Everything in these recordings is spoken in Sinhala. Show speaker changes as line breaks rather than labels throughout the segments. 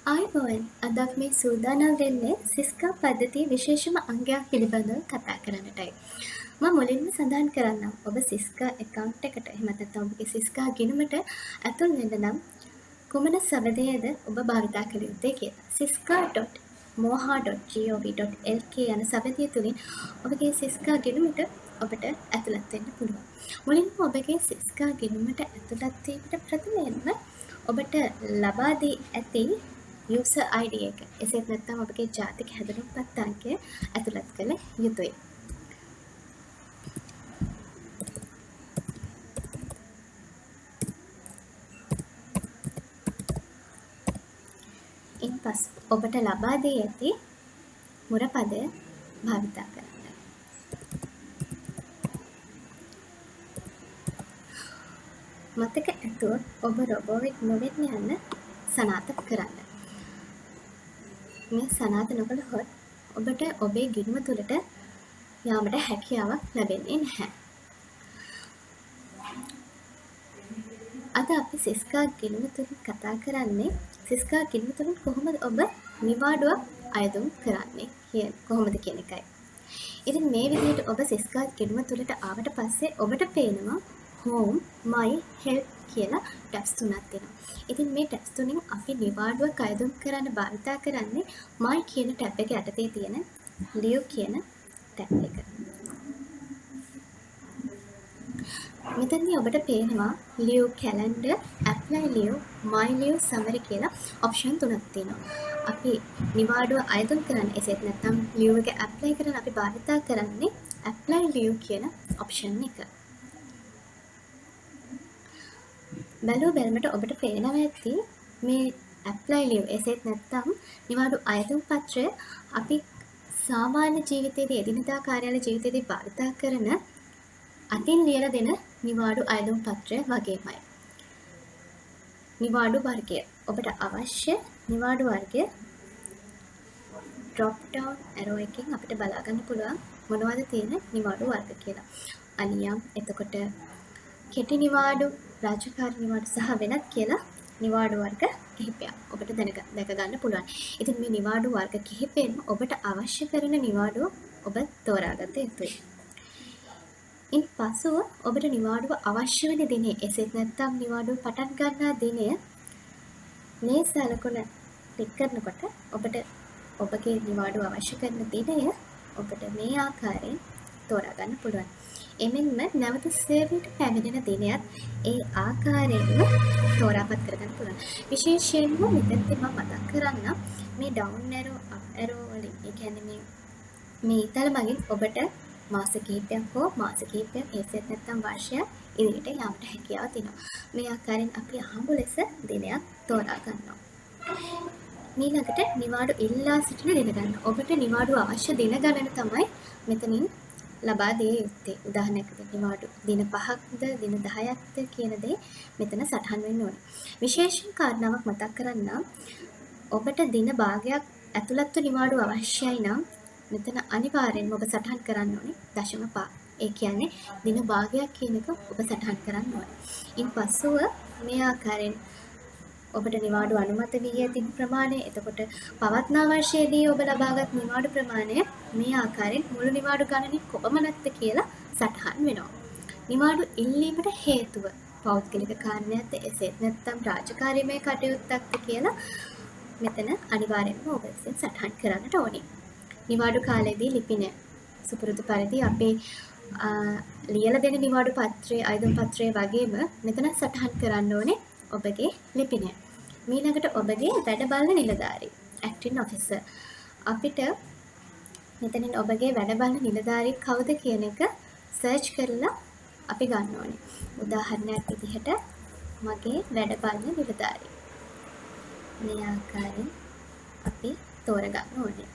ආයුබෝවන් අද අපි මේ සූදානම් වෙන්නේ සිස්කා පද්ධතියේ විශේෂම අංගයක් පිළිබඳව කතා කරන්නටයි. මම මුලින්ම සඳහන් කරන්නම් ඔබ සිස්කා account එකට එහෙම නැත්නම් ඔබගේ සිස්කා ගිණුමට ඇතුල් වෙන්න නම් කුමන සබඳයේද ඔබ භාවිතා කළ යුත්තේ කියලා. siska.moha.gov.lk යන සබඳිය තුලින් ඔබගේ සිස්කා ගිණුමට ඔබට ඇතුළත් වෙන්න පුළුවන්. මුලින්ම ඔබගේ සිස්කා ගිණුමට ඇතුළත් වීමට ප්‍රථමයෙන්ම ඔබට ලබා දී ඇති user ID එක. එසේත් නැත්නම් ඔබගේ ජාතික හැදෑරුම්පත් අංකය ඇතුළත් කළ යුතුයි. ඉන්පසු ඔබට ලබා දී ඇති මුරපදය භාවිතා කරන්න. මතක ඇතුව ඔබ රොබෝවෙක් නොවෙන්න යන්න සනාථ කරන්න. මේ සනාථ නොකළහොත් ඔබට ඔබේ ගිණුම තුළට යාමට හැකියාවක් ලැබෙන්නේ නැහැ. අද අපි සිස්කා ගිණුම තුලින් කතා කරන්නේ සිස්කා ගිණුම තුලින් කොහොමද ඔබ නිවාඩුවක් අයදුම් කරන්නේ කොහොමද කියන එකයි. ඉතින් මේ විදිහට ඔබ සිස්කා ගිණුම තුලට ආවට පස්සේ ඔබට පේනවා home my help කියලා ටැබ්ස් තුනක් තියෙනවා. ඉතින් මේ ටැබ්ස් තුنين අපි නිවාඩුවක් අයදුම් කරන්න භාවිතා කරන්නේ my කියන ටැබ් එක යටතේ තියෙන leave කියන ටැබ් එක. මෙතනදී ඔබට පේනවා leave calendar, apply leave, my leave summary කියලා ඔප්ෂන් තුනක් තියෙනවා. අපි නිවාඩුව අයදුම් කරන්න එසේත් නැත්නම් leave එක apply කරන්න අපි භාවිතා කරන්නේ apply leave කියන ඔප්ෂන් එක. බැලුවට ඔබට පේනවා ඇති මේ apply leave එසේත් නැත්නම් නිවාඩු අයදුම් පත්‍රය අපි සාමාන්‍ය ජීවිතයේදී එදිනදා කාර්යාල ජීවිතයේදී භාවිතා කරන අතින් ලියලා දෙන නිවාඩු අයදුම් පත්‍රය වගේමයි. නිවාඩු වර්ගය ඔබට අවශ්‍ය නිවාඩු වර්ගය drop down arrow එකෙන් අපිට බලා ගන්න පුළුවන් මොනවද තියෙන නිවාඩු වර්ග කියලා. අනියම්, එතකොට කෙටි නිවාඩු, රාජකාරී නිවාඩු සහ වෙනත් කියලා නිවාඩු වර්ග කිහිපයක් ඔබට දැක ගන්න පුළුවන්. ඉතින් මේ නිවාඩු වර්ග කිහිපෙන් ඔබට අවශ්‍ය කරන නිවාඩුව ඔබ තෝරාගත යුතුයි. ඉන්පසුව ඔබට නිවාඩුව අවශ්‍ය වෙන දිනේ එසේත් නැත්නම් නිවාඩුව පටන් ගන්නා දිනය මේ සලකුණ ක්ලික් කරනකොට ඔබට ඔබගේ නිවාඩුව අවශ්‍ය කරන දිනය ඔබට මේ ආකාරයෙන් තෝරා ගන්න පුළුවන්. එමෙන්ම නැවත සේවයට පැමිණෙන දිනයත් ඒ ආකාරයෙන්ම තෝරාපත් කරගන්න පුළුවන්. විශේෂයෙන්ම මෙතනදී මම මතක් කරන්නම් මේ down arrow up arrow වලින් ඒ කියන්නේ මේ ඊතල මගින් ඔබට මාස කිහිපයක් හෝ මාස කිහිපයක් එසේත් නැත්නම් වර්ෂයක් ඉදිරියට යාමට හැකියාව තියෙනවා. මේ ආකාරයෙන් අපි අහඹු ලෙස දිනයක් තෝරා ගන්නවා. ඊළඟට නිවාඩු ඉල්ලා සිටින දින ගන්න. ඔබට නිවාඩු අවශ්‍ය දින ගණන තමයි මෙතනින් ලබා දිය යුත්තේ. උදාහරණයකට නිවාඩු දින 5ක්ද දින 10ක්ද කියන දේ මෙතන සටහන් වෙන්න ඕනේ. විශේෂ කාරණාවක් මතක් කරන්නම්. ඔබට දින භාගයක් ඇතුළත්ව නිවාඩු අවශ්‍යයි නම් මෙතන අනිවාර්යෙන්ම ඔබ සටහන් කරන්න ඕනේ 0.5. ඒ කියන්නේ දින භාගයක් කියන එක ඔබ සටහන් කරන්න ඕනේ. ඉන්පසුව මේ ආකාරයෙන් ඔබට නිවාඩු අනුමත වී ඇති ප්‍රමාණය, එතකොට පවත්නා වර්ෂයේදී ඔබ ලබාගත් නිවාඩු ප්‍රමාණය මේ ආකාරයෙන් මුළු නිවාඩු ගණනින් කොපමණක්ද කියලා සටහන් වෙනවා. නිවාඩු ඉල්ලීමට හේතුව පෞද්ගලික කාරණයක්ද එසේත් නැත්නම් රාජකාරීමය කටයුත්තක්ද කියලා මෙතන අනිවාර්යෙන්ම ඔබ විසින් සටහන් කරන්නට ඕනේ. නිවාඩු කාලයේදී ලිපින සුපුරුදු පරිදි අපේ ලියලා දෙන නිවාඩු පත්‍රයේ අයදුම් පත්‍රයේ වගේම මෙතන සටහන් කරන්න ඕනේ ඔබගේ ලිපිනය. ඊළඟට ඔබගේ වැඩ බලන නිලධාරී acting officer. අපිට මෙතනින් ඔබගේ වැඩ බලන නිලධාරී කවුද කියන එක සර්ච් කරලා අපි ගන්න ඕනේ. උදාහරණයක් විදිහට මගේ වැඩ බලන නිලධාරී. මේ ආකාරයෙන් අපි තෝරගන්න ඕනේ.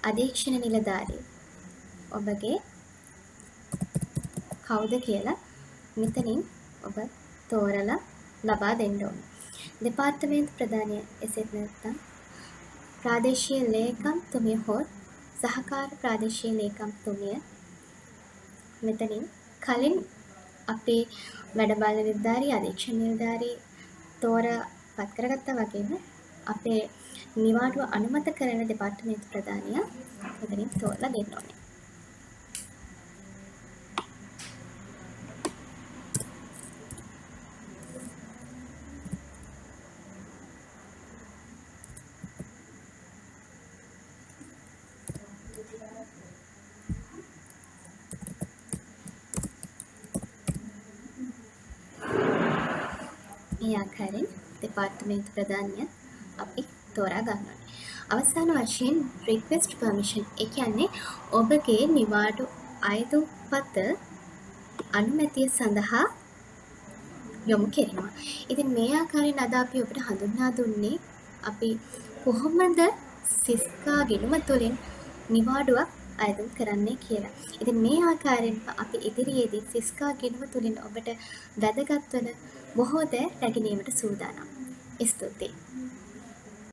අධීක්ෂණ නිලධාරී ඔබගේ කවුද කියලා මෙතනින් ඔබ තෝරලා ලබා දෙන්න ඕනේ. දෙපාර්තමේන්තු ප්‍රධානය එසේත් නැත්නම් ප්‍රාදේශීය ලේකම්තුමිය හෝ සහකාර ප්‍රාදේශීය ලේකම්තුමිය මෙතනින් කලින් අපේ වැඩ බලන නිලධාරී, අධීක්ෂණ නිලධාරී තෝරා පත් කරගත්තා වගේම අපේ නිවාඩුව අනුමත කරන දෙපාර්තමේන්තු ප්‍රධානියා මෙතනින් තෝරලා දෙන්න ඕනේ. මේ ආකාරයෙන් දෙපාර්තමේන්තු ප්‍රධානිය අපි තෝරා ගන්න ඕනේ. අවසාන වශයෙන් request permission. ඒ කියන්නේ ඔබගේ නිවාඩු අයදුම්පත අනුමැතිය සඳහා යොමු කෙරෙනවා. ඉතින් මේ ආකාරයෙන් අද අපි ඔබට හඳුන්වා දුන්නේ අපි කොහොමද සිස්කා ගිණුම තුළින් නිවාඩුවක් අයදුම් කරන්නේ කියලා. ඉතින් මේ ආකාරයෙන් අපි ඉදිරියේදී සිස්කා ගිණුම තුළින් ඔබට වැදගත් වන බොහෝ දෑ රැගෙනීමට සූදානම්. ස්තුතියි.